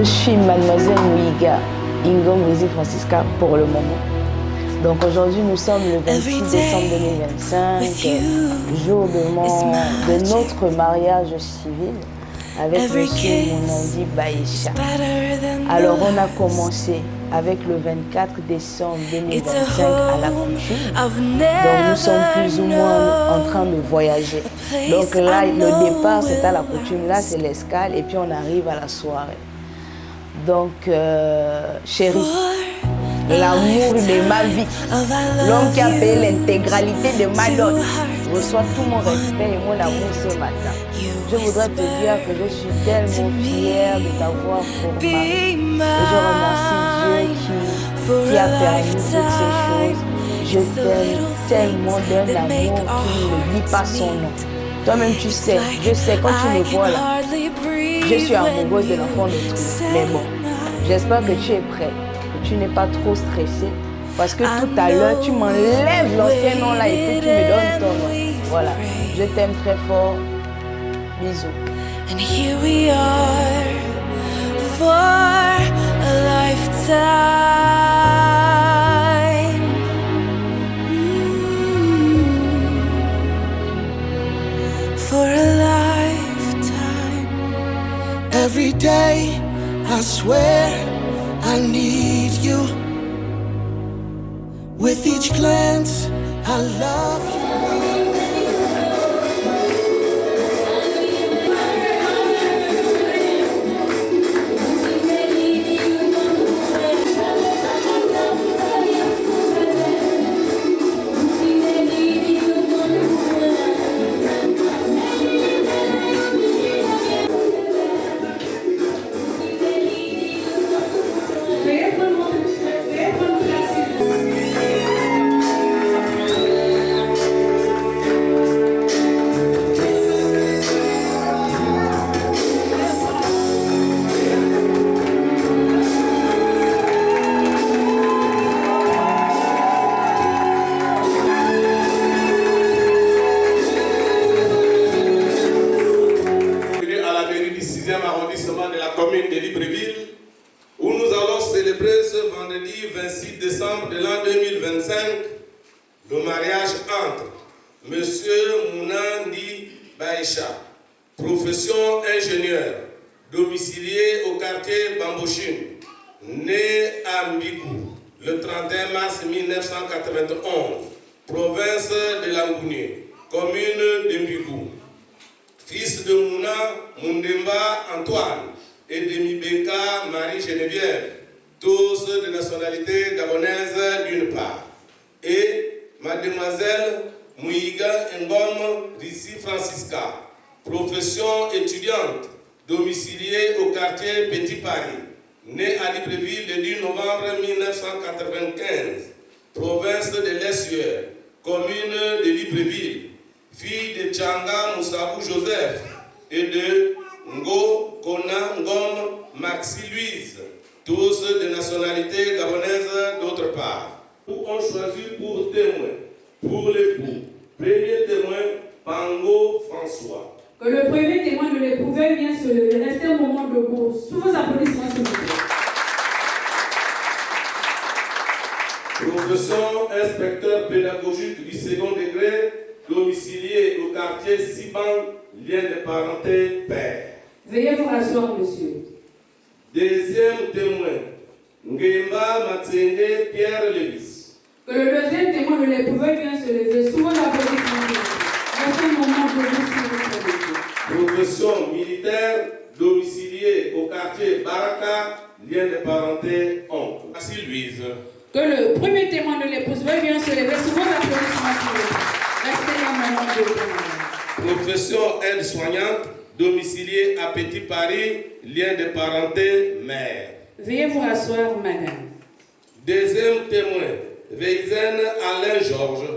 suis mademoiselle Muiga Ingomwezi Francisca pour le moment. Donc aujourd'hui nous sommes le 26 décembre 2025, jour de notre mariage civil avec monsieur Mounandi Baïcha. Alors on a commencé avec le 24 décembre 2025 à la coutume. Donc nous sommes plus ou moins en train de voyager. Donc là le départ c'est à la coutume, là c'est l'escale et puis on arrive à la soirée. Donc chérie, l'amour de ma vie, l'homme qui a payé l'intégralité de ma dot, reçoit tout mon respect et mon amour ce matin. Je voudrais te dire que je suis tellement fière de t'avoir pour mari. Et je remercie Dieu qui a permis toutes ces choses. Je t'aime tellement d'un amour qui ne dit pas son nom. Toi-même tu sais, je sais, quand tu me vois là, je suis amoureuse de l'enfant d'autrui. Mais bon, j'espère que tu es prêt, que tu n'es pas trop stressé. Parce que tout à l'heure, tu m'enlèves l'ancien nom là et puis tu me donnes ton nom. Voilà, je t'aime très fort. Bisous. And here we are for a lifetime. For a lifetime. Every day I swear I need you. With each glance I love you. Arrondissement de la commune de Libreville, où nous allons célébrer ce vendredi 26 décembre de l'an 2025 le mariage entre M. Mounandi Baïcha, profession ingénieur, domicilié au quartier Bambouchine, né à Mbigou le 31 mars 1991, province de Langouni, commune de Mbigou. Fils de Mouna Mundemba Antoine et de Mibeka Marie-Geneviève, tous de nationalité gabonaise d'une part, et mademoiselle Muiga Ngom Rissi Francisca, profession étudiante, domiciliée au quartier Petit Paris, née à Libreville le 10 novembre 1995, province de l'Essieur, commune de Libreville, fille de Tchanga Moussabou Joseph et de Ngo Kona Ngom Maxi Louise, tous de nationalité gabonaise d'autre part. Où on choisit pour témoin, pour l'époux, premier témoin, Pango François. Que le premier témoin de l'époux veuille bien se lever, restez un moment debout. Sous vos applaudissements, s'il vous plaît. Profession inspecteur pédagogique du second degré, domicilié au quartier Siban, lien de parenté père. Veuillez vous rasseoir, monsieur. Deuxième témoin, Ngemba Matsenge Pierre Lévis. Que le deuxième témoin de l'époux veuille bien se lever. Sous vos applaudissements, restez un moment debout, s'il vous plaît. Profession militaire, domicilié au quartier Baraka, lien de parenté oncle. Merci Louise. Que le premier témoin de l'épouse veuille bien se lever. Sous vos applaudissements, s'il vous plaît. Restez un moment debout. Profession aide-soignante, domicilié à Petit Paris, lien de parenté mère. Veuillez vous rasseoir, madame. Deuxième témoin, Veisen Alain Georges.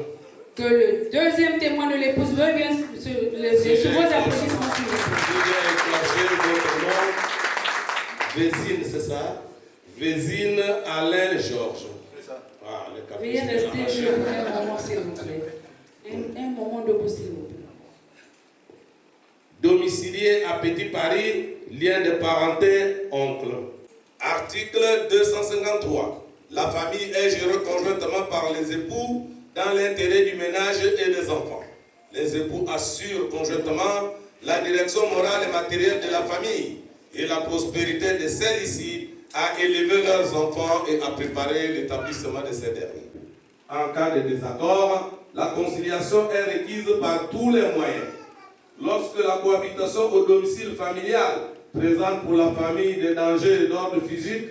Que le deuxième témoin de l'épouse veuille bien se lever. Sous vos applaudissements, s'il vous plaît. Je vais éclaircir votre nom. Vézine, c'est ça? Vézine Alain Georges. C'est ça. Ah, le café. Veuillez rester un moment, s'il vous plaît. Un moment debout, s'il vous plaît. Domicilié à Petit Paris, lien de parenté oncle. Article 253. La famille est gérée conjointement par les époux dans l'intérêt du ménage et des enfants. Les époux assurent conjointement la direction morale et matérielle de la famille et la prospérité de celles-ci à élever leurs enfants et à préparer l'établissement de ces derniers. En cas de désaccord, la conciliation est requise par tous les moyens. Lorsque la cohabitation au domicile familial présente pour la famille des dangers d'ordre physique,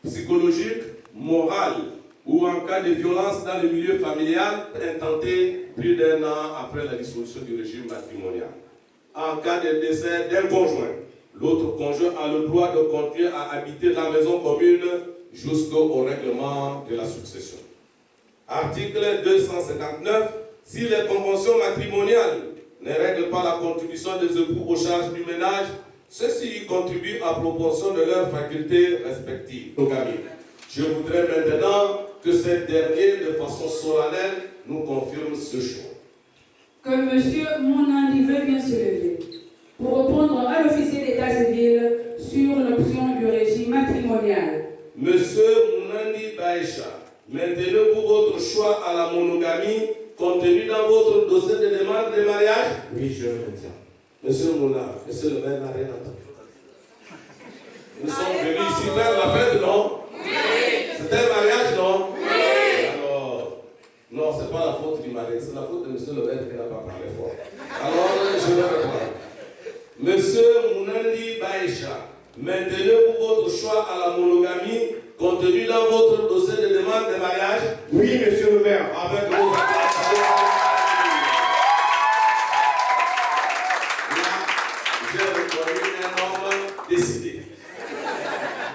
psychologique, moral ou en cas de violence dans le milieu familial, intentée plus d'1 an après la dissolution du régime matrimonial. En cas de décès d'un conjoint, l'autre conjoint a le droit de continuer à habiter la maison commune jusqu'au règlement de la succession. Article 259. Si les conventions matrimoniales ne règlent pas la contribution des époux aux charges du ménage, ceux-ci y contribuent à proportion de leurs facultés respectives. Je voudrais maintenant que ces derniers, de façon solennelle, nous confirment ce choix. Que M. Mounandi veut bien se lever pour répondre à l'officier d'état civil sur l'option du régime matrimonial. Monsieur Mounandi Baïcha, maintenez-vous votre choix à la monogamie contenu dans votre dossier de demande de mariage? Oui, je le maintiens. Monsieur Mouna, monsieur le maire n'a rien entendu. Nous sommes venus ici faire la fête, non? Oui. C'est un mariage, non? Oui. Alors, non, ce n'est pas la faute du mari, c'est la faute de monsieur le maire qui n'a pas parlé fort. Alors, je vais répondre. Monsieur Mounandi Baïcha, maintenez-vous votre choix à la monogamie contenu dans votre dossier de demande de mariage? Oui, monsieur le maire. Avec vos j'ai reconnu un homme décidé.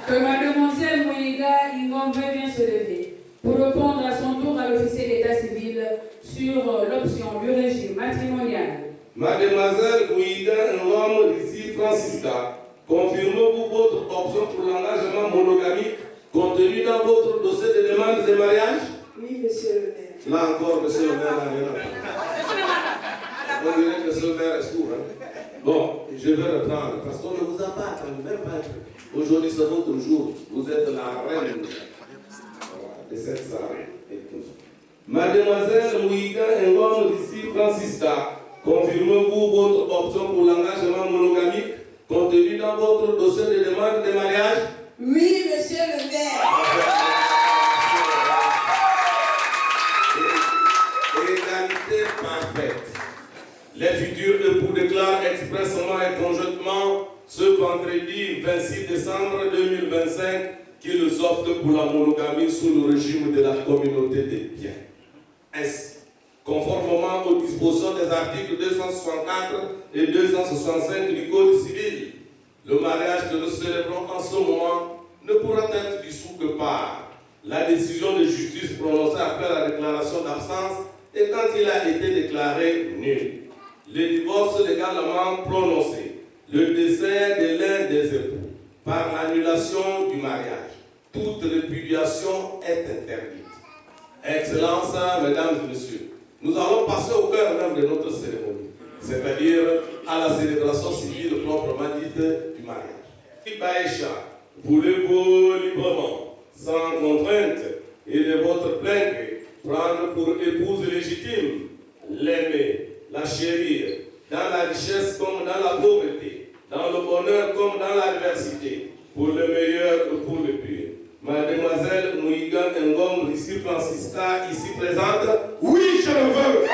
Que mademoiselle Moïga Ingom veut bien se lever pour répondre à son tour à l'officier d'état civil sur l'option du régime matrimonial. Mademoiselle Moïga Ngom d'ici Francisca, confirmez-vous votre option pour l'engagement monogamique contenu dans votre dossier de demande de mariage? Oui, monsieur le maire. Là encore, monsieur le maire n'a rien entendu. On dirait que monsieur le maire est sourd. Bon, je vais reprendre parce qu'on ne vous a pas attendu, même pas. Aujourd'hui, c'est votre jour. Vous êtes la reine de cette salle. Mademoiselle Mouiga Ngom d'ici Francisca, confirmez-vous votre option pour l'engagement monogamique contenu dans votre dossier de demande de mariage? Oui, monsieur le maire. Égalité parfaite. Les futurs époux déclarent expressément et conjointement ce vendredi 26 décembre 2025 qu'ils optent pour la monogamie sous le régime de la communauté des biens. Ainsi, conformément aux dispositions des articles 264 et 265 du Code civil, le mariage que nous célébrons en ce moment ne pourra être dissous que par la décision de justice prononcée après la déclaration d'absence et quand il a été déclaré nul, le divorce légalement prononcé, le décès de l'un des époux, par l'annulation du mariage. Toute répudiation est interdite. Excellences, mesdames et messieurs, nous allons passer au cœur même de notre cérémonie, c'est-à-dire à la célébration civile proprement dite du mariage. Baïcha, voulez-vous librement, sans contrainte et de votre plein gré, prendre pour épouse légitime, l'aimer, la chérir, dans la richesse comme dans la pauvreté, dans le bonheur comme dans l'adversité, pour le meilleur et pour le pire? Mademoiselle Mouiga Ngom, ici Francisca, ici présente, oui, je le veux!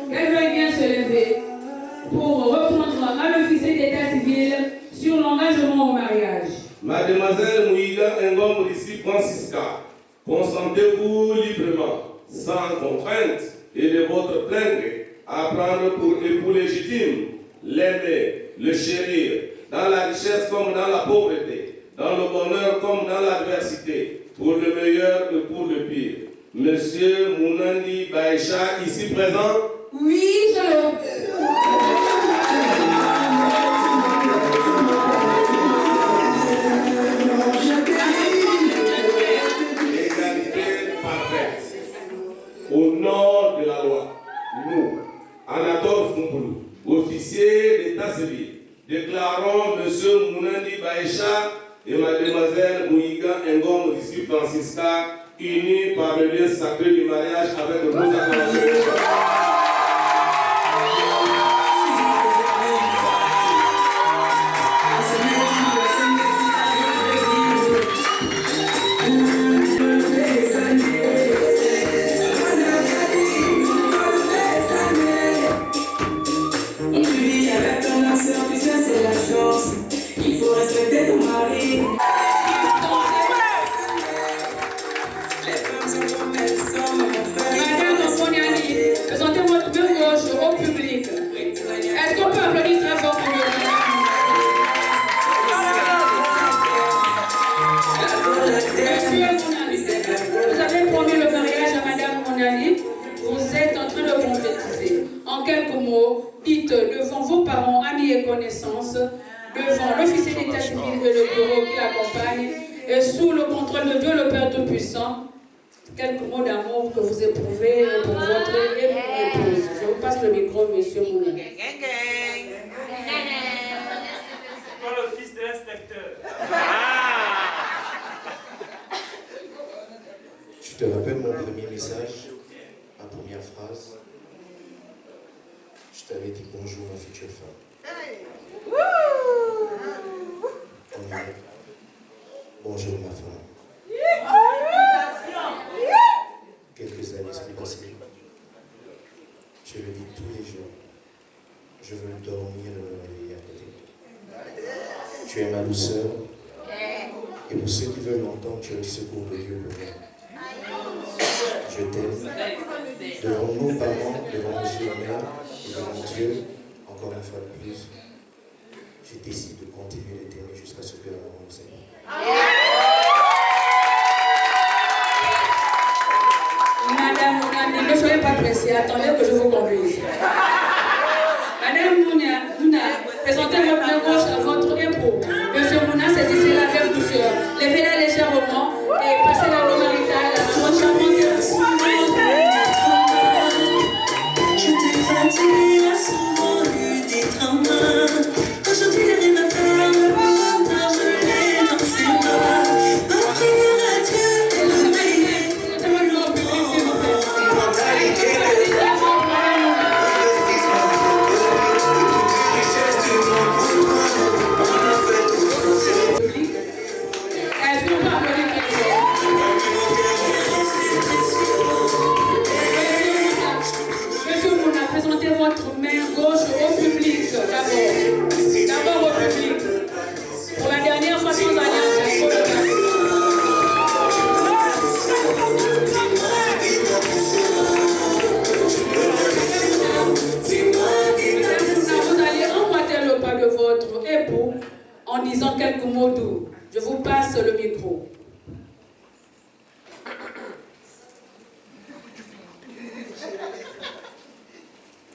Qu'elle veuille bien se lever pour répondre à l'officier d'état civil sur l'engagement au mariage. Mademoiselle Mouiga Ngom ici Francisca, consentez-vous librement, sans contrainte et de votre plein gré, à prendre pour époux légitime, l'aimer, le chérir, dans la richesse comme dans la pauvreté, dans le bonheur comme dans l'adversité, pour le meilleur et pour le pire? Monsieur Mounandi Baïcha, ici présent? Oui, je le veux. au nom de la loi, nous, Anatole Fumpoulou, officier d'état civil, déclarons M. Mounandi Baïcha et Mlle Mouiga Ngom Rissi Francisca unis par le lien sacré du mariage avec nos ancêtres. Il faut respecter ton mari. Madame Moniani, présentez votre main gauche au public. Est-ce qu'on peut applaudir très fort pour vous avez promis le mariage à Madame Moniani. Vous êtes en train de concrétiser. En quelques mots, dites devant vos parents, amis et connaissances, devant l'officier d'état civil et le bureau qui l'accompagne, et sous le contrôle de Dieu le Père Tout-Puissant, quelques mots d'amour que vous éprouvez pour votre épouse. Je vous passe le micro, monsieur Mouniga. Pas le fils de l'inspecteur. Je te rappelle mon premier message, ma première phrase. Je t'avais dit bonjour ma future femme. On y est. Bonjour ma femme. Quelques années sont passées. Je le dis tous les jours. Je veux dormir et me réveiller à côté. Tu es ma douceur. Et pour ceux qui veulent l'entendre, tu es le secours de Dieu pour moi. Je t'aime. Devant nos parents, devant monsieur le maire et devant Dieu, encore une fois de plus, je décide de continuer de t'aimer jusqu'à ce que la mort nous sépare. Madame Mouna, ne soyez pas pressée, attendez que je vous conduise. Madame Mouna, présentez votre main gauche à votre époux. Monsieur Mouna, saisissez-la avec douceur. Levez-la légèrement et passez la loi maritale à votre charmante épouse. Je t'ai fatigué, souvent eu des traumas. Aujourd'hui, rien à faire, le bonheur, je l'ai dans ses bras. Ma prière à Dieu, et le veiller. Présentez votre main gauche au public d'abord. D'abord au public. Pour la dernière fois sans alliance. Vous allez emboîter le pas de votre époux en disant quelques mots doux. Je vous passe le micro.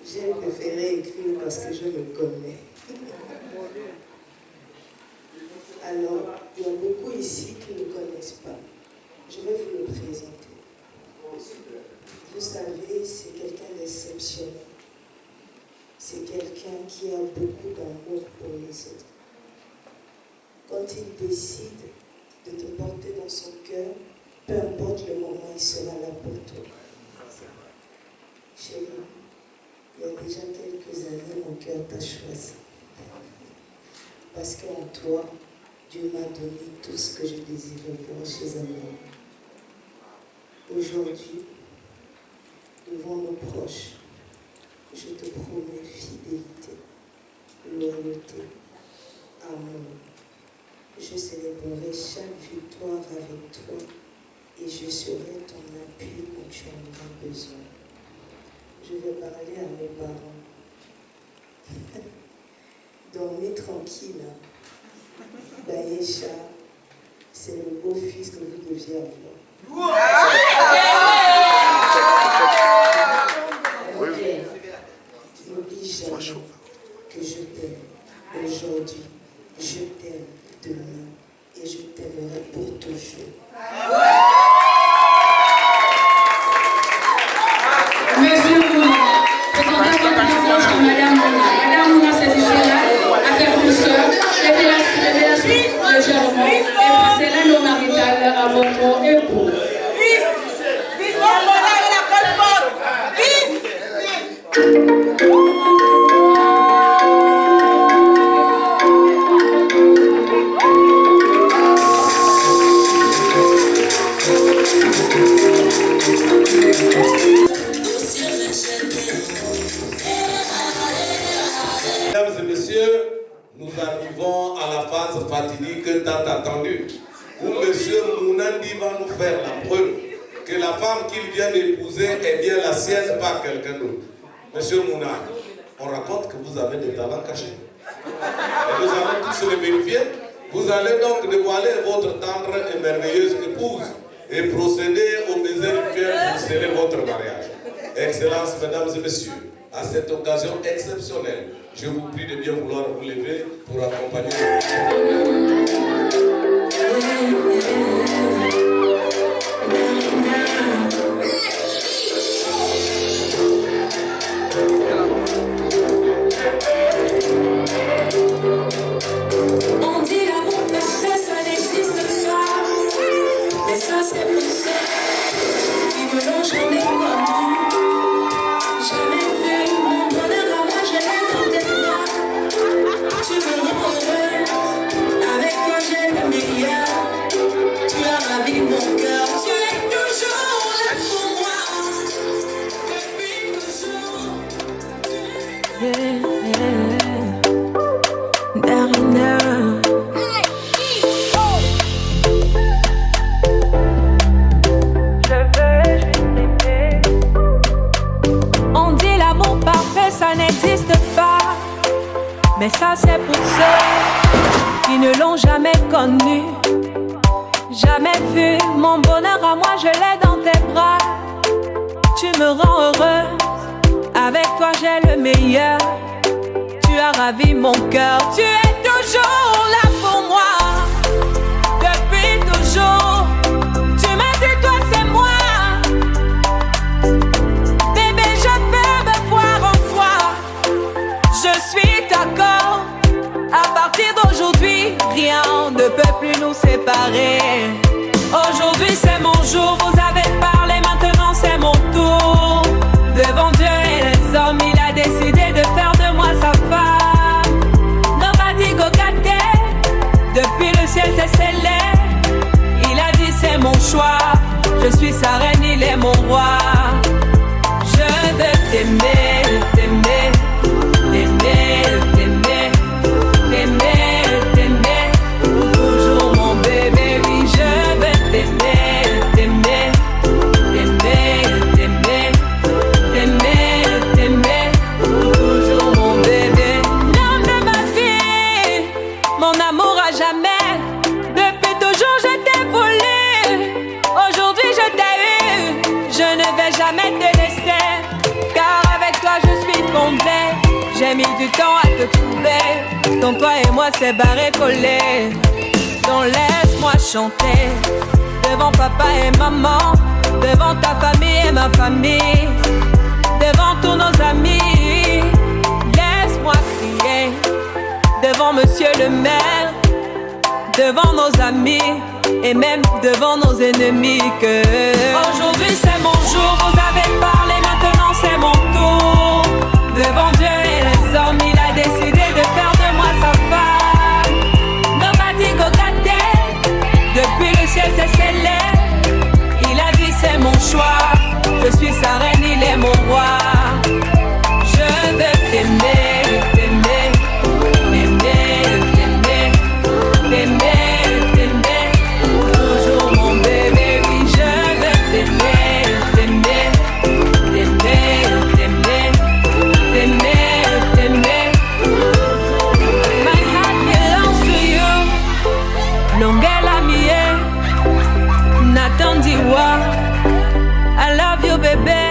J'ai préféré écrire parce que je me connais. Alors, il y a beaucoup ici qui ne connaissent pas. Je vais vous le présenter. Vous savez, c'est quelqu'un d'exceptionnel. C'est quelqu'un qui a beaucoup d'amour pour les autres. Quand il décide de te porter dans son cœur, peu importe le moment, il sera là pour toi. Chérie, il y a déjà quelques années, mon cœur t'a choisi. Parce qu'en toi, Dieu m'a donné tout ce que je désirais voir chez un homme. Aujourd'hui, devant nos proches, je te promets fidélité, loyauté, amour. Je célébrerai chaque victoire avec toi et je serai ton appui quand tu en auras besoin. Je vais parler à mes parents. Dormez tranquille. Baïcha, c'est le beau-fils que vous deviez avoir. N'oublie jamais que je t'aime aujourd'hui, je t'aime demain et je t'aimerai pour toujours. épousée est bien la sienne, pas quelqu'un d'autre. Monsieur Mouna, on raconte que vous avez des talents cachés. Et nous allons tous les vérifier. Vous allez donc dévoiler votre tendre et merveilleuse épouse et procéder au baiser rituel pour sceller votre mariage. Excellences, mesdames et messieurs, à cette occasion exceptionnelle, je vous prie de bien vouloir vous lever pour accompagner. On dit l'amour parfait, ça n'existe pas. Mais ça, c'est pour ceux qui ne l'ont jamais connu. Jamais vu mon bonheur à moi, je l'ai dans tes bras. Tu me rends heureuse, avec toi j'ai le meilleur. Tu as ravi mon cœur, tu es toujours là pour moi. Depuis toujours. On dit l'amour parfait, ça n'existe pas. Mais ça, c'est pour ceux qui ne l'ont jamais connu. Jamais vu mon bonheur à moi, je l'ai dans tes bras. Tu me rends heureuse, avec toi j'ai le meilleur. Tu as ravi mon cœur, tu es toujours là pour moi. Depuis toujours, tu m'as dit toi c'est moi. Bébé, je peux me voir en toi. Je suis d'accord. À partir d'aujourd'hui, rien ne peut plus nous séparer. Aujourd'hui c'est mon jour, vous avez parlé, maintenant c'est mon tour. Devant Dieu et les hommes, il a décidé de faire de moi sa femme. Nobody go get there. Depuis le ciel c'est scellé. Il a dit c'est mon choix. Je suis sa reine, il est mon roi. Je veux t'aimer, t'aimer, t'aimer, t'aimer, t'aimer, t'aimer. Toujours mon bébé, oui, je veux t'aimer, t'aimer, t'aimer, t'aimer, t'aimer, t'aimer. Toujours mon bébé. L'homme de ma vie, mon amour à jamais. Depuis toujours je t'ai voulu. Aujourd'hui je t'ai eu. Je ne vais jamais te laisser, car avec toi je suis comblée. J'ai mis du temps à te trouver. Ton toi et moi c'est barré collé. Donc laisse-moi chanter devant papa et maman, devant ta famille et ma famille, devant tous nos amis. Laisse-moi crier devant monsieur le maire, devant nos amis et même devant nos ennemis que aujourd'hui c'est mon jour, vous avez parlé, maintenant c'est mon tour. Devant Dieu et les hommes, il a décidé de faire de moi sa femme. Nobody go get there. Depuis le ciel c'est scellé. Il a dit c'est mon choix. Je suis sa reine, il est mon roi. Je veux t'aimer, t'aimer, t'aimer, t'aimer, t'aimer, t'aimer. Toujours mon bébé, oui, je veux t'aimer, t'aimer, t'aimer, t'aimer, t'aimer, t'aimer. My heart belongs to you. Longela mie, Nathan Diwa. I love you, bébé.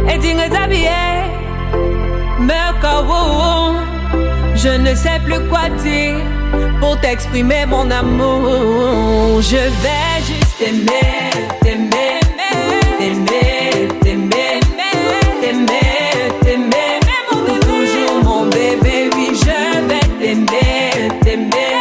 Et dingue t'habiller, me kawo. Je ne sais plus quoi dire pour t'exprimer mon amour. Je vais juste t'aimer, t'aimer, t'aimer, t'aimer, t'aimer, t'aimer. Toujours mon bébé, oui, je vais t'aimer, t'aimer.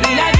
Il a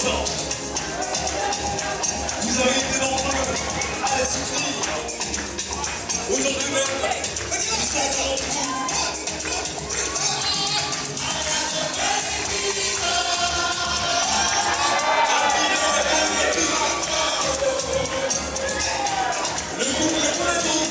sang. Vous avez été nombreux à les soutenir. Aujourd'hui même, ils sont au rendez-vous. Le couple est politique.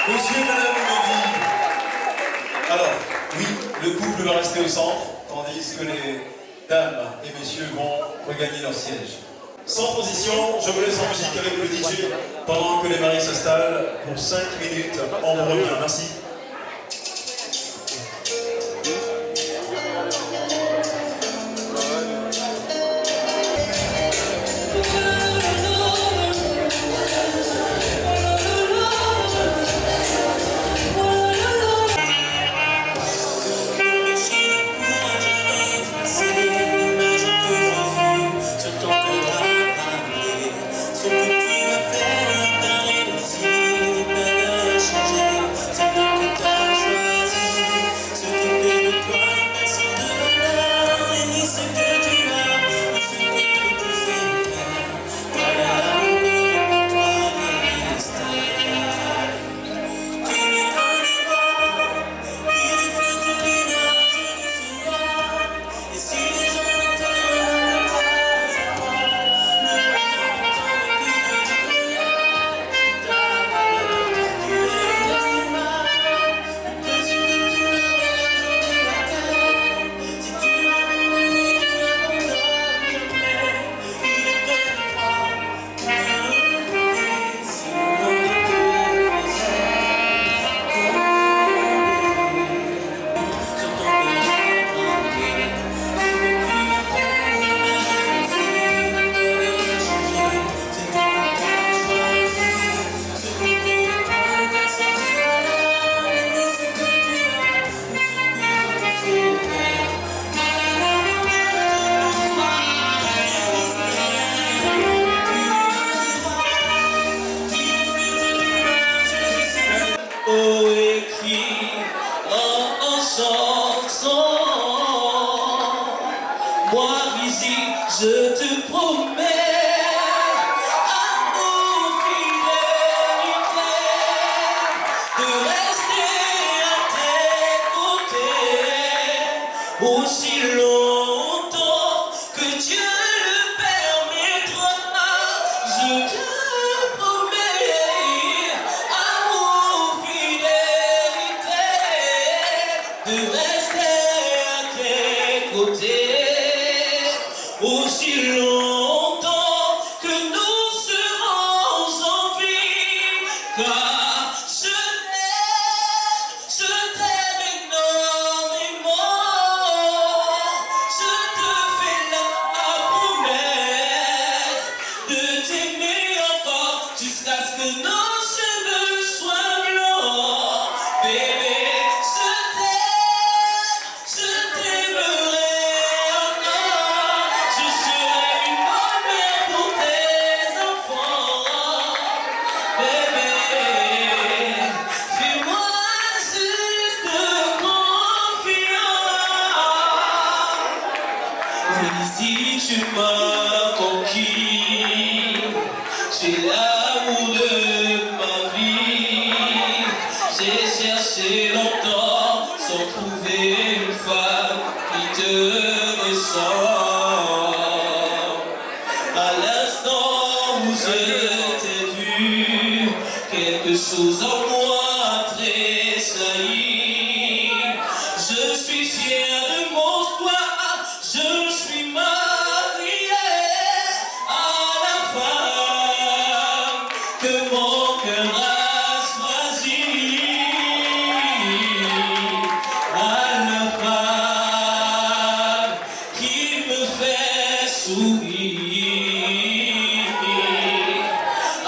Monsieur et Madame Mendy. Alors, oui, le couple va rester au centre, tandis que les dames et messieurs vont regagner leur siège. Sans transition, je vous laisse en musique avec le DJ pendant que les maris s'installent pour 5 minutes. On vous revient. Merci. Ce que tu as fait, la terre aussi, ne peut changer. aussi longtemps que Dieu le permettra. Je te promets, amour, fidélité, de rester à tes côtés aussi longtemps que nous serons en vie, car je t'aime énormément. Je te fais la promesse de t'aimer encore jusqu'à ce que nos cheveux soient blancs. Bébé, je t'aimerai encore. Je serai une bonne mère pour tes enfants. Bébé, fais-moi juste confiance. Et si tu m'as conquis, tu es l'amour de ma vie. J'ai cherché longtemps sans trouver une femme qui te ressemble. À l'instant où je t'ai vu, quelque chose en moi a tressailli. Je suis fier de mon choix, je suis marié à la femme que mon cœur a choisie, à la femme qui me fait sourire, à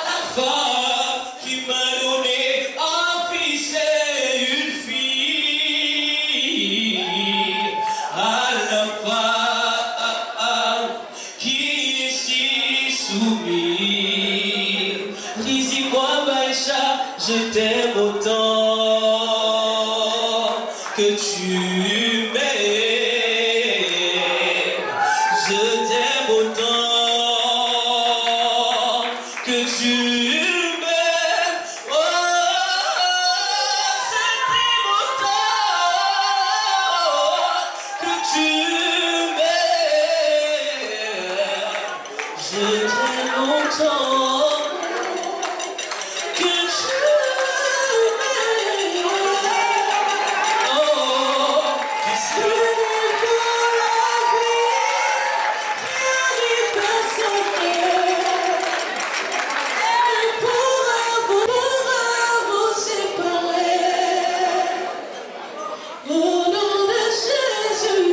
la femme qui m'a donné un fils et une fille, à la femme qui est si soumise. Dis-moi, Baïcha, je t'aime autant que tu m'aimes. Je t'aime autant que tu m'aimes. Oh, je t'aime autant que tu m'aimes. Je t'aime autant que tu m'aimes. Oh, parce que pour la vie, rien n'est pas sans cœur. Et pour vous séparer, au nom de Jésus.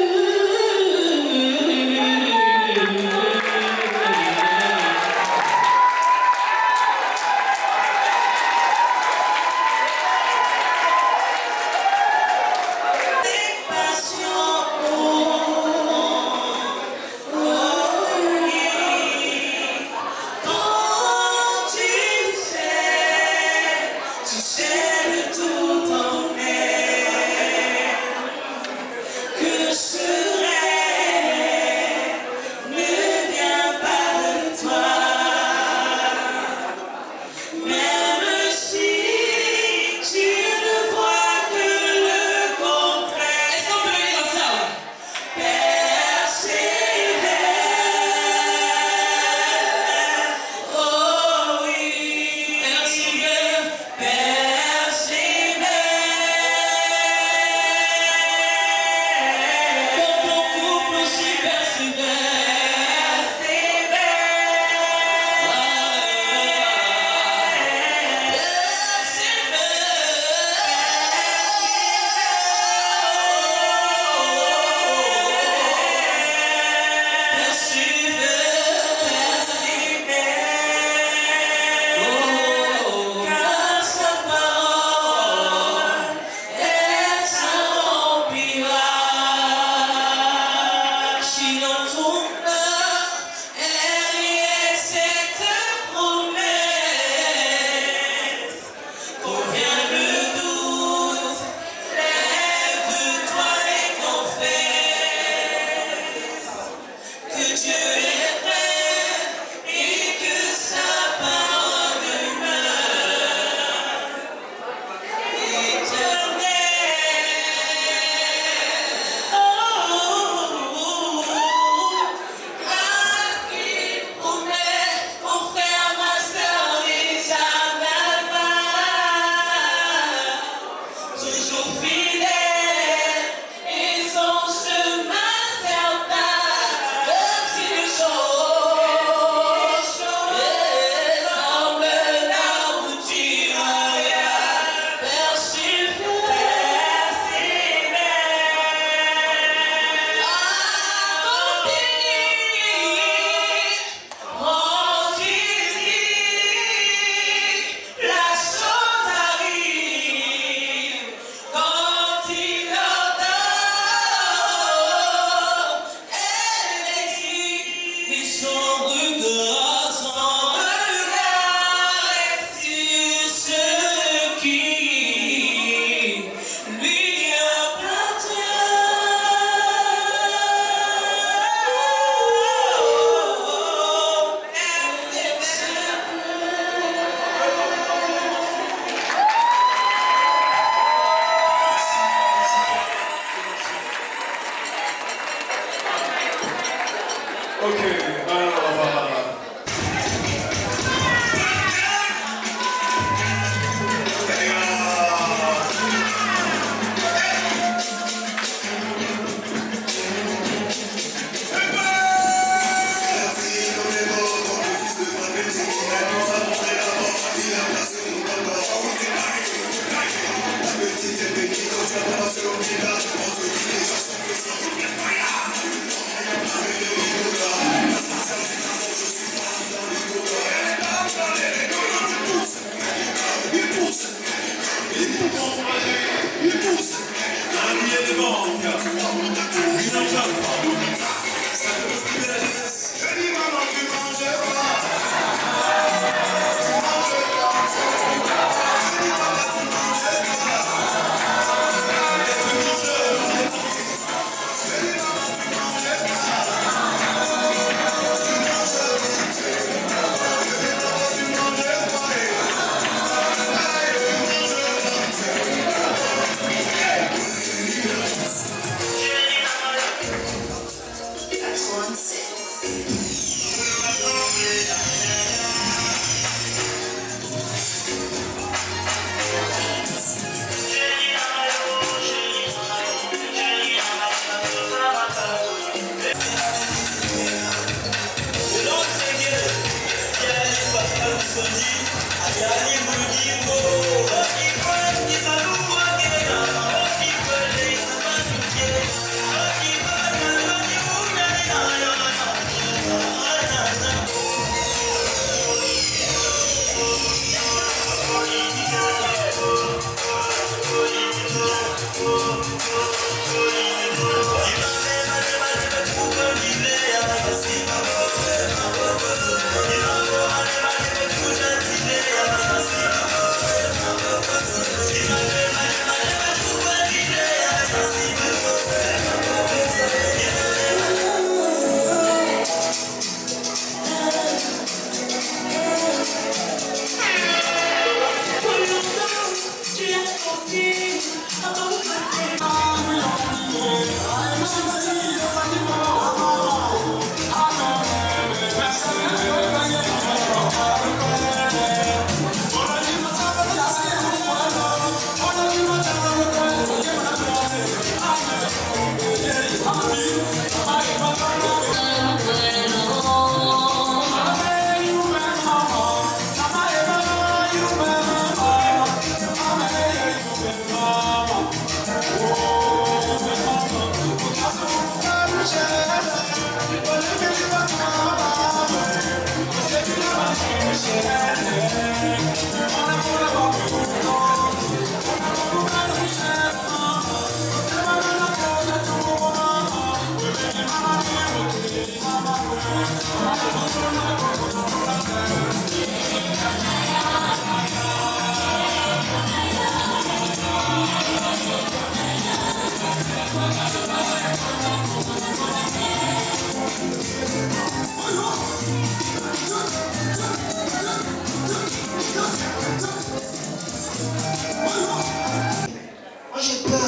Moi j'ai peur,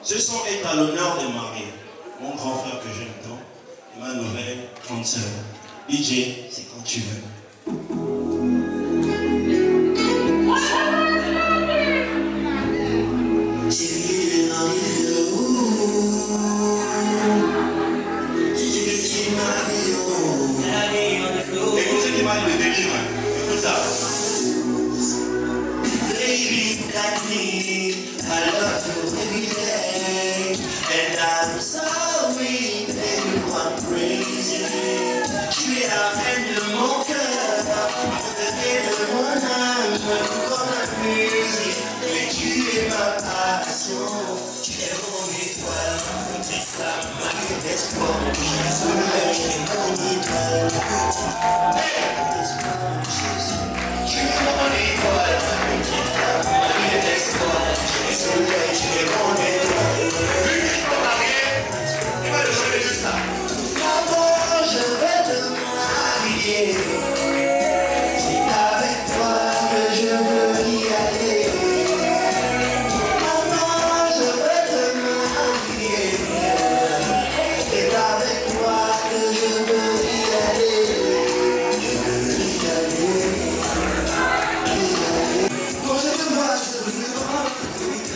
ce son est à l'honneur des mariés. Mon grand frère que j'aime tant et ma nouvelle grande sœur. DJ, c'est quand tu veux. Écoutez qui m'a dit le délire. Écoute ça. Baby, got me. I love you every day. And I'm sorry, baby, I'm crazy. Tu es la reine de mon cœur. Peut-être de mon âme, comme la musique. Mais tu es ma passion. Tu es mon étoile, mon petite flamme, ma vie d'espoir. Je suis soleil, je suis mon idole. Tu es mon étoile, ma petite flamme, ma vie d'espoir. Je suis soleil, je suis mon étoile. Vu qu'il faut marier, il va le jouer juste ça. Maman, je vais te marier. C'est avec toi que je veux y aller. Maman, je vais te marier. C'est avec toi que je veux y aller. Je veux y aller. Quand je te vois, je te vois.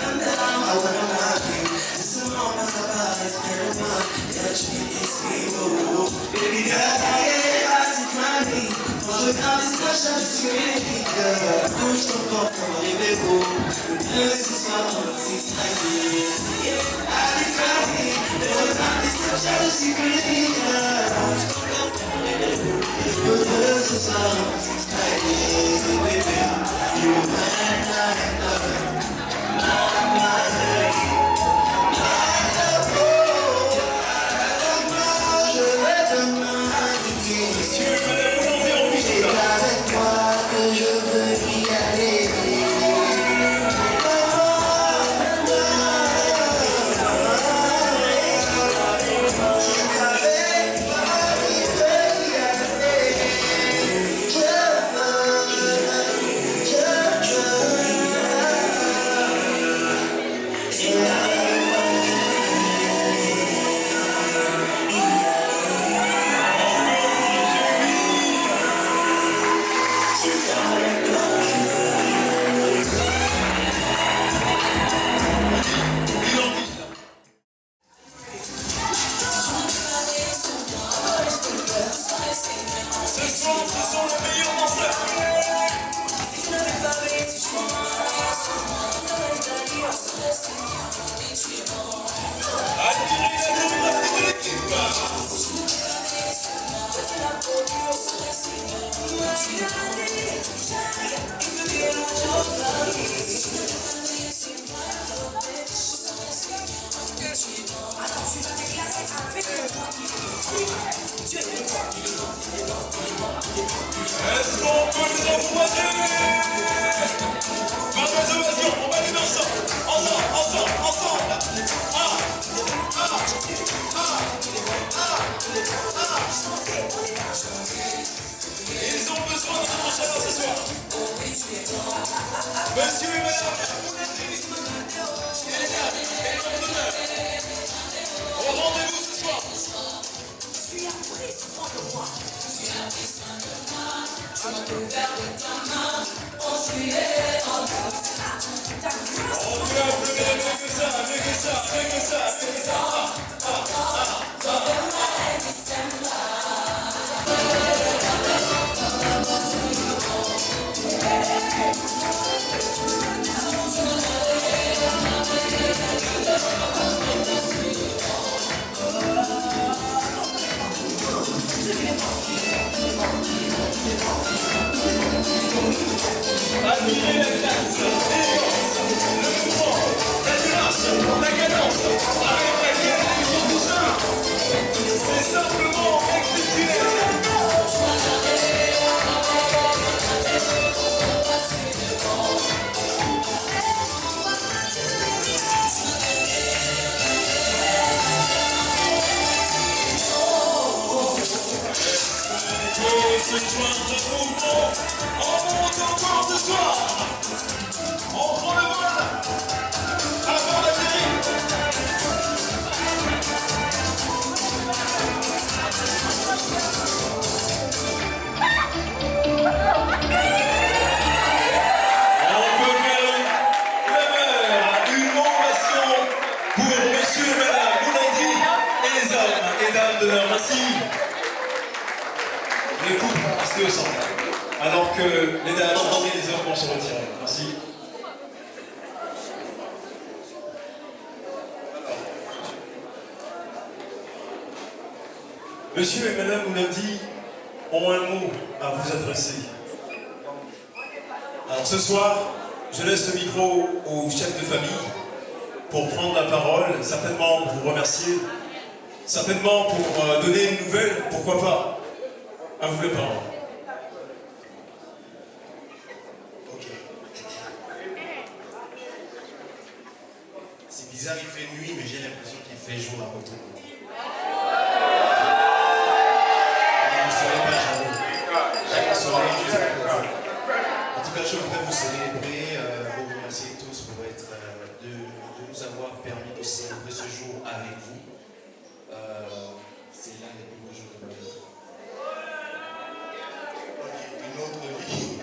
Calm down, I wanna love you. This moment passe à pas respirer moi. Touch me, kiss me, oh. Baby girl, c'est ma vie. Quand je regarde les images, je suis magnifique. Bouge ton corps pour arriver beau. Le bleu ce soir, c'est ma vie. Allez, craquer. Je regarde les images, je suis magnifique. Bouge ton corps pour arriver beau. Le bleu ce soir, c'est ma vie. Baby, you and I love. Est-ce qu'on peut les envoyer? Pas de réservation, on va les mettre ensemble. Ensemble. Ils ont besoin de notre chaleur ce soir. Monsieur et Madame au rendez-vous ce soir. Admirez la classe, l'élégance, le mouvement, la démarche, la cadence, avec laquelle les gens tout ça, c'est simplement exceptionnel. Se joindre au mouvement, on monte encore ce soir. On prend le vol avant d'atterrir. On peut faire une ovation pour monsieur et madame Mounadi et les hommes et dames de leur massif. Les couples restés au centre, alors que les dames et les hommes vont se retirer. Merci. Monsieur et Madame Mounadi ont un mot à vous adresser. Alors ce soir, je laisse le micro au chef de famille pour prendre la parole, certainement pour vous remercier, certainement pour donner une nouvelle, pourquoi pas. À vous les parents. Ok. C'est bizarre, il fait nuit, mais j'ai l'impression qu'il fait jour à côté. Vous ne serez pas jaloux. Chaque soirée, juste à côté. En tout cas, je voudrais vous célébrer, vous remercier tous pour être, de nous avoir permis de célébrer ce jour avec vous. C'est l'un des plus beaux jours de ma vie. Une autre vie.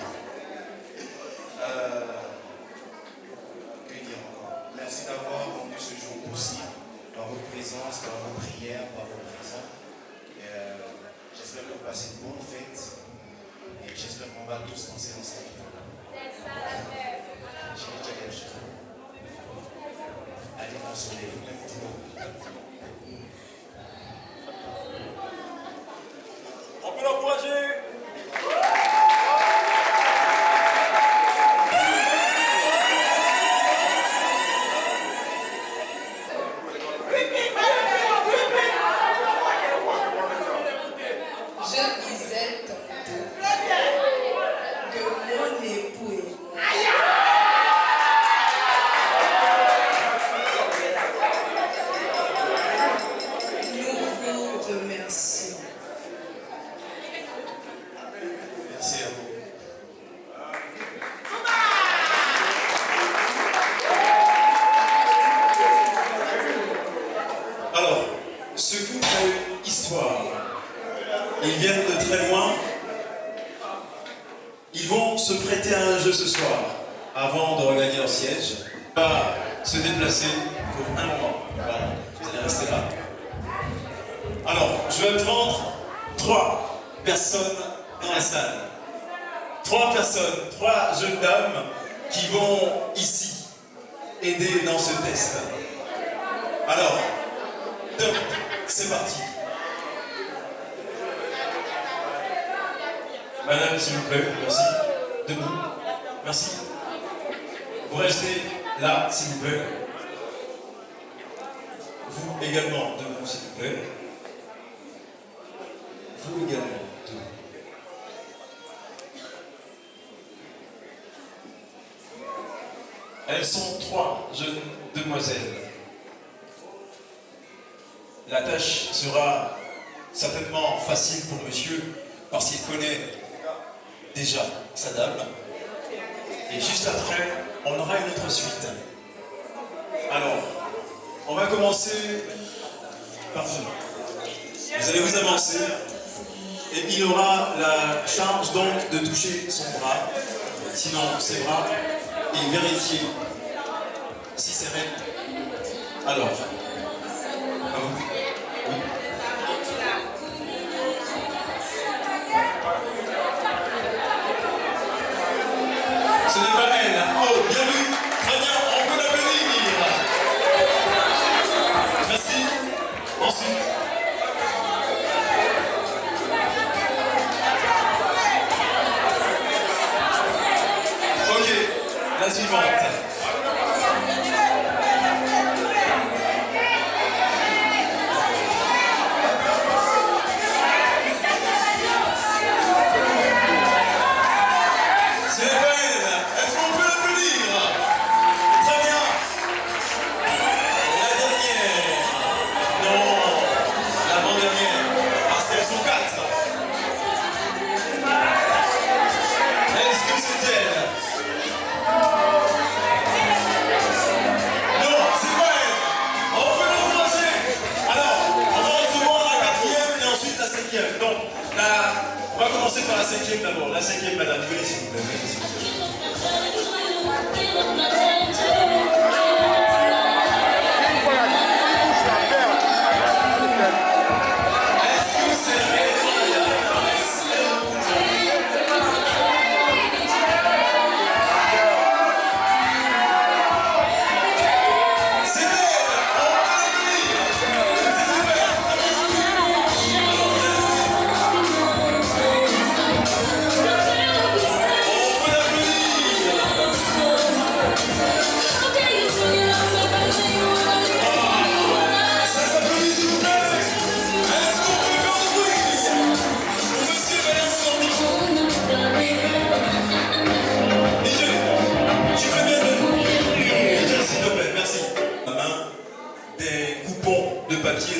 Que dire encore? Merci d'avoir rendu ce jour possible par votre présence, par vos prières, par vos présents. J'espère que vous passez une bonne fête et j'espère qu'on va tous danser ensemble. J'ai déjà quelque chose. Allez, consolez-vous. On peut l'encourager. Je disais tantôt que mon époux et moi, nous vous remercions. Merci à vous. Alors, ce couple a une histoire. Ils viennent de très loin. Ils vont se prêter à un jeu ce soir, avant de regagner leur siège. On va se déplacer pour un moment. Voilà, vous allez rester là. Alors, je vais prendre 3 personnes dans la salle. 3 personnes, 3 jeunes dames qui vont ici aider dans ce test. Alors, top, c'est parti. Madame, s'il vous plaît, merci. Debout, merci. Vous restez là, s'il vous plaît. Vous également, debout, s'il vous plaît. Vous également, debout. Elles sont 3 jeunes demoiselles. La tâche sera certainement facile pour monsieur, parce qu'il connaît déjà sa dame. Et juste après, on aura une autre suite. Alors, on va commencer par vous. Vous allez vous avancer et il aura la charge donc de toucher son bras, sinon ses bras, et vérifier si c'est réel. Alors, à vous. Oui. Ce n'est pas elle. Oh, bien vu. Très bien, on peut l'applaudir. Merci. Ensuite. Ok, la suivante. Donc, on va commencer par la cinquième d'abord. La cinquième, madame, venez s'il vous plaît.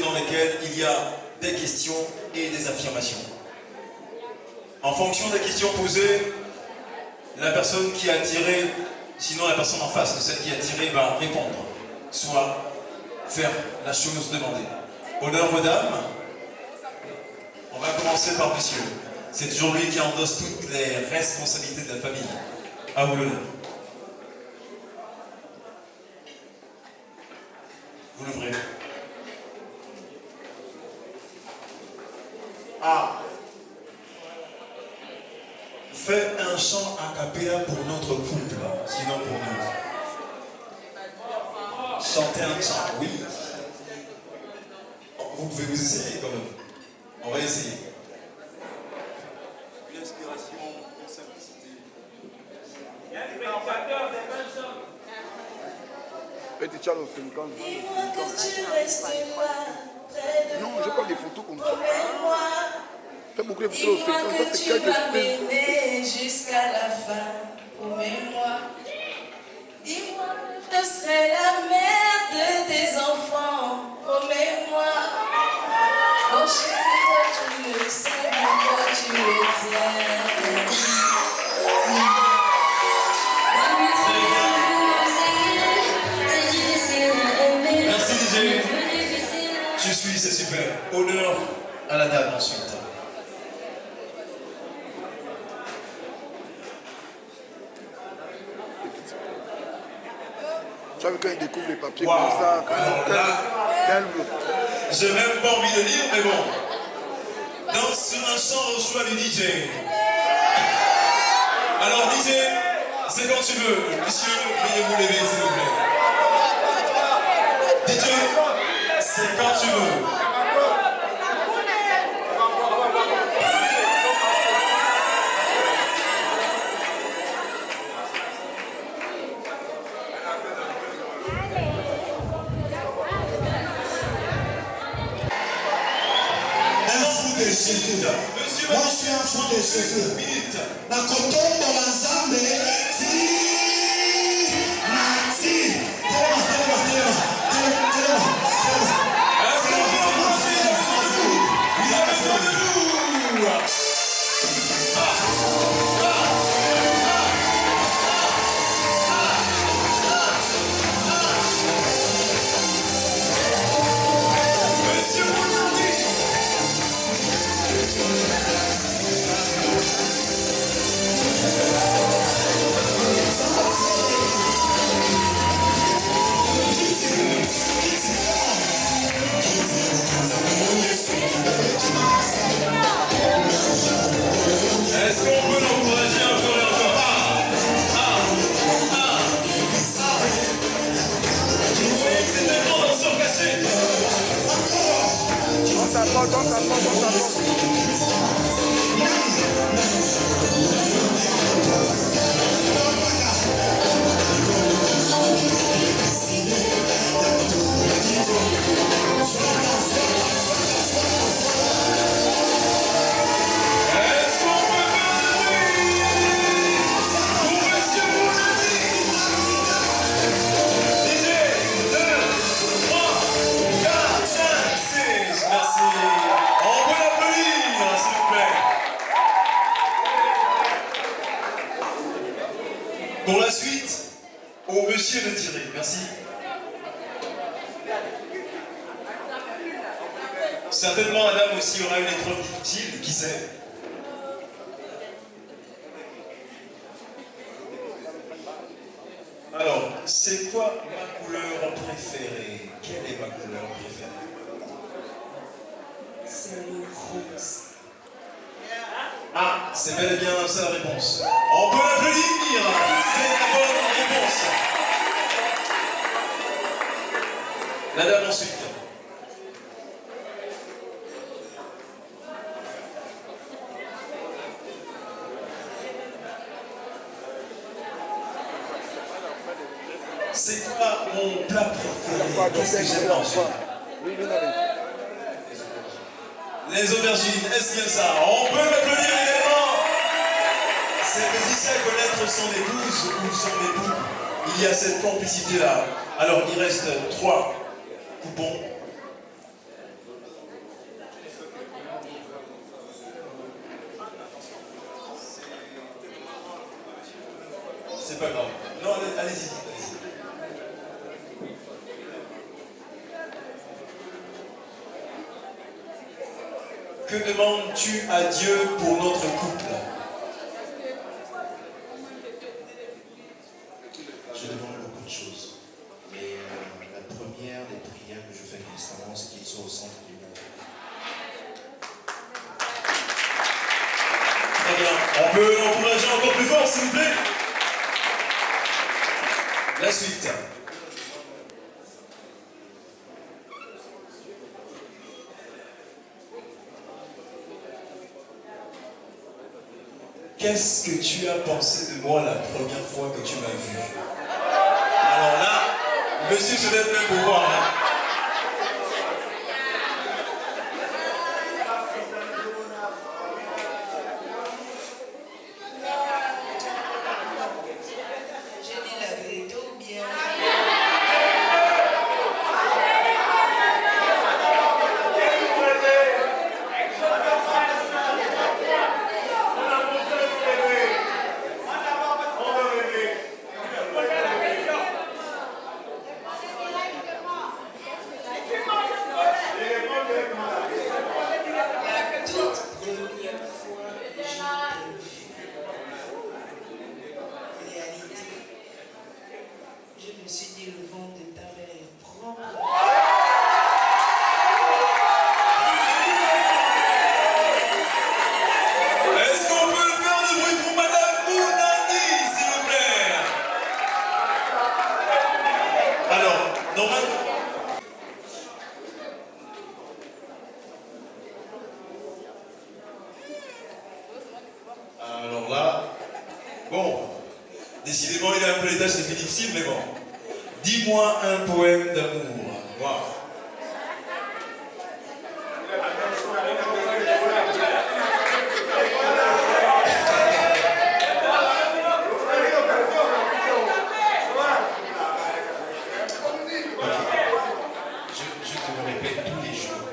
Dans lesquels il y a des questions et des affirmations. En fonction des questions posées, la personne qui a tiré, sinon la personne en face de celle qui a tiré va répondre, soit faire la chose demandée. Honneur aux dames. On va commencer par monsieur. C'est toujours lui qui endosse toutes les responsabilités de la famille. À vous l'honneur. Vous l'ouvrez. Ah. Fais un chant a cappella pour notre couple, sinon pour nous. Chantez un chant, oui. Vous pouvez vous essayer quand même. On va essayer. Une inspiration, une simplicité. Il y a un spectateur, c'est pas un chant. Petit Charles, c'est une conne. Dis-moi que tu resteras près de moi. Non, je parle des photos comme ça. Promets-moi. Fais beaucoup de photos. Dis-moi que tu vas m'aimer jusqu'à la fin. Promets-moi. Dis-moi que je serai la mère de tes enfants. Promets-moi. Oh chérie, toi tu le sais, moi tu le tiens. Merci DJ. Je suis, c'est super. Honneur à la dame ensuite. Tu vois, quand il découvre les papiers Wow. comme ça, calme. J'ai même pas envie de lire, mais bon. Danse sur un chant au choix du DJ. Alors DJ, c'est quand tu veux. Monsieur, veuillez vous lever s'il vous plaît. DJ, c'est quand tu veux. De Jésus. Moi je suis un fou de Jésus. Nakotombo Manzambe. Si. Nati. Pour la suite, au monsieur de tirer. Merci. Certainement, madame aussi aura une épreuve difficile, qui sait. Alors, c'est quoi ma couleur préférée? Quelle est ma couleur préférée? C'est le rose. Ah, c'est bel et bien ça la réponse. On peut l'applaudir, c'est la bonne réponse. La dame ensuite. C'est quoi mon plat préféré? Qu'est-ce que j'aime manger? Les aubergines, est-ce bien ça? On peut l'applaudir également. C'est difficile à connaître son épouse ou son époux. Il y a cette complicité-là. Alors, il reste 3 coupons. C'est pas grave. Non, allez-y. Que demandes-tu à Dieu pour notre couple? Je demande beaucoup de choses. Mais la première des prières que je fais constamment, c'est qu'il soit au centre du monde. Très bien. On peut l'encourager encore plus fort, s'il vous plaît? La suite. Qu'est-ce que tu as pensé de moi la première fois que tu m'as vu? Alors là, monsieur se lève même pour voir. J'ai dit la vérité ou bien? Alors là, bon, décidément il a un peu les tâches, c'est plus difficile, mais bon. Dis-moi un poème d'amour. Wow. Je te le répète tous les jours.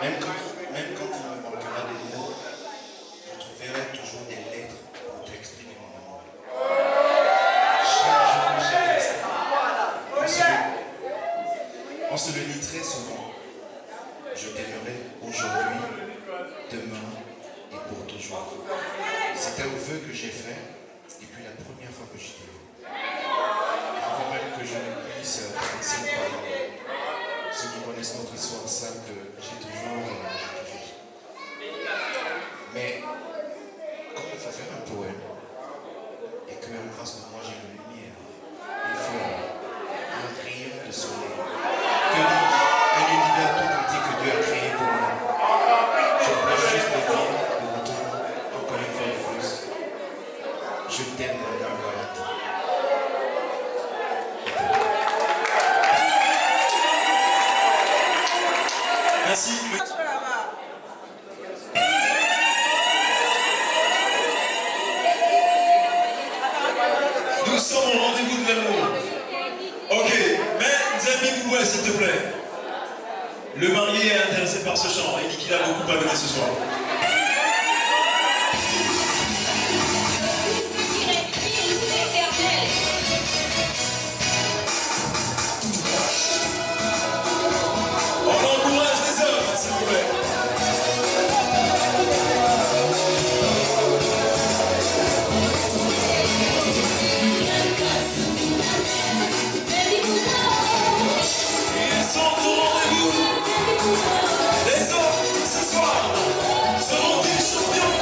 Même quand il me manquera des mots, je trouverai toujours des lettres pour t'exprimer mon amour. Chaque instant. On se le dit très souvent. Je t'aimerai aujourd'hui, demain et pour toujours. C'est un vœu que j'ai fait depuis la première fois que je t'ai vu. Avant même que je ne puisse penser une parole. Ceux qui connaissent notre histoire savent que j'ai toujours. Mais quand il faut faire un poème et qu'en face de moi j'ai une lumière, il faut un rayon de soleil. Que dis-je? Un univers tout entier que Dieu a créé pour moi. Merci. Nous sommes au rendez-vous de l'amour. Ok, mais Nzambi Bouba, s'il te plaît. Le marié est intéressé par ce chant. Il dit qu'il a beaucoup à venir ce soir. On encourage les hommes, s'il vous plaît. Ils sont au rendez-vous. Les hommes, ce soir, seront des champions.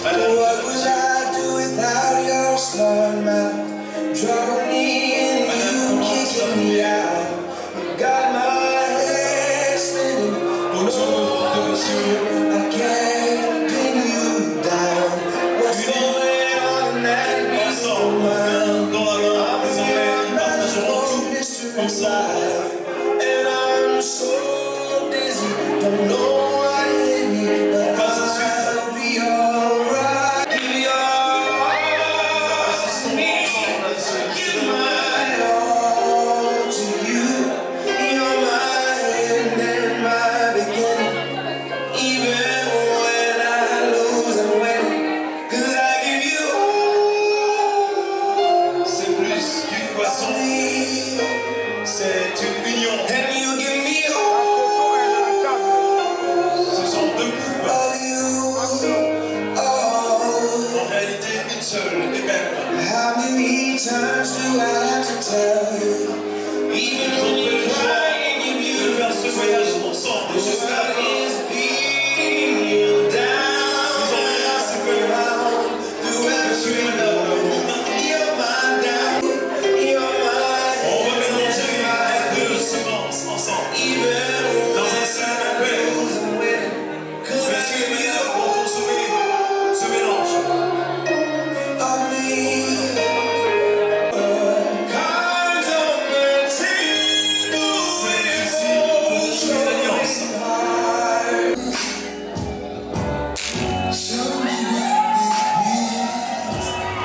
What would I do without your smart mouth? Drawing me in inside. And I'm so dizzy, don't know what hit me, but I'll be alright. Give me all, give my all to you. You're my end and my beginning. Even when I lose, I'm winning. 'Cause I give you all. C'est plus qu'une boisson, c'est une union. And you give me all. Ce sont deux couples. Of you, all. En réalité, une seule et même. How many times do I have to tell you? Even when you're crying, you're De faire ce beautiful. voyage ensemble jusqu'à la fin. Nobody's beating you down. Through every you're my down. You're On va mélanger my les deux semences ensemble. even Dans un seul appel. Cause I Merci give you Maria pour consommer ce mélange. of me. Cards on the table C'est with ici pour consommer l'alliance.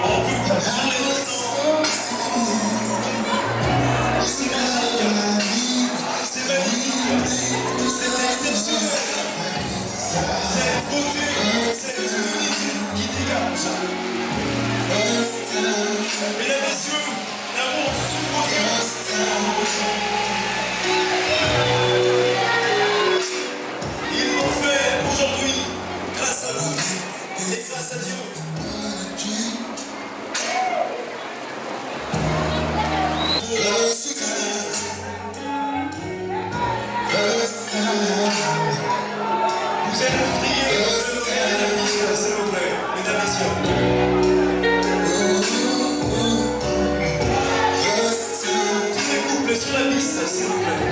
En plus, sur l'instant, c'est magnifique, c'est exceptionnel. Cette beauté, cette unité qui dégage. Mesdames, messieurs, l'amour ils l'ont fait aujourd'hui grâce à vous et grâce à Dieu. Vous êtes priés de regarder la piste, s'il vous plaît, mesdames, messieurs. Tous les couples sur la piste, s'il vous plaît.